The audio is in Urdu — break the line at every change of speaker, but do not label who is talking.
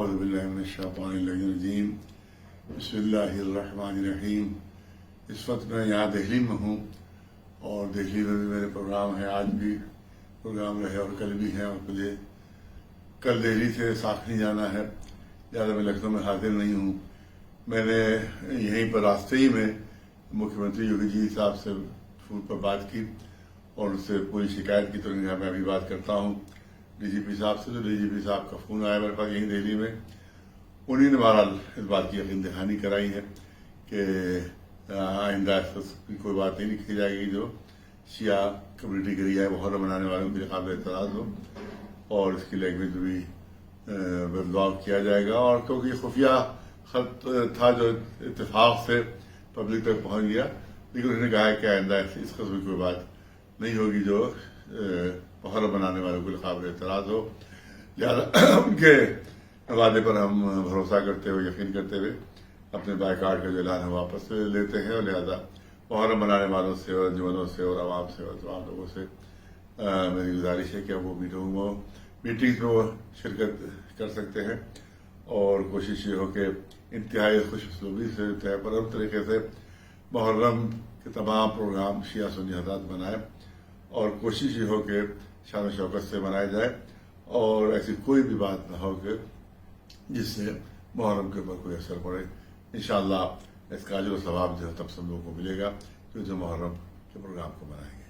اعوذ باللہ من الشیطان الرجیم بسم اللہ الرحمن الرحیم۔ اس وقت میں یہاں دہلی میں ہوں اور دہلی میں بھی میرے پروگرام ہے، آج بھی پروگرام رہے اور کل بھی ہے، اور مجھے کل دہلی سے ساکھنی جانا ہے، لہٰذا میں لکھنؤ میں حاضر نہیں ہوں۔ میں نے یہیں پر راستے ہی میں مکھیہ منتری یوگی جی صاحب سے فون پر بات کی اور ان سے پوری شکایت کی، تو میں ابھی بات کرتا ہوں ڈی جی پی صاحب سے۔ تو ڈی جی پی صاحب کا فون آیا میرے پاس یہیں دہلی میں، انہیں نے بہرحال اس بات کی یقین دہانی کرائی ہے کہ آئندہ کی کوئی بات نہیں لکھی جائے گی جو شیعہ کمیونٹی کے لیے محرم منانے والوں کے لیے قابل اعتراض ہو، اور اس کی لینگویج بھی بدلاؤ کیا جائے گا۔ اور کیونکہ یہ خفیہ خط تھا جو اتفاق سے پبلک تک پہنچ گیا، لیکن انہوں نے کہا ہے کہ آئندہ اس قسم کی کوئی بات نہیں ہوگی جو محرم بنانے والوں کے لیے قابل اعتراض ہو۔ لہٰذا ان کے وعدے پر ہم بھروسہ کرتے ہوئے، یقین کرتے ہوئے اپنے بائیکاٹ کا جو اعلان ہے واپس لیتے ہیں، اور لہٰذا محرم بنانے والوں سے اور انجمنوں سے اور عوام سے اور تمام لوگوں سے میری گزارش ہے کہ وہ میٹنگز میں وہ شرکت کر سکتے ہیں، اور کوشش یہ ہو کہ انتہائی خوش اسلوبی سے، انتہائی پرامن طریقے سے محرم کے تمام پروگرام شیعہ سنی حضرات منائیں، اور کوشش یہ ہو کہ شان و شوکت سے منایا جائے، اور ایسی کوئی بھی بات نہ ہو کہ جس سے محرم کے اوپر کوئی اثر پڑے۔ انشاءاللہ اس کا اجر و ثواب جو ہے تب سب لوگوں کو ملے گا جو محرم کے پروگرام کو منائیں گے۔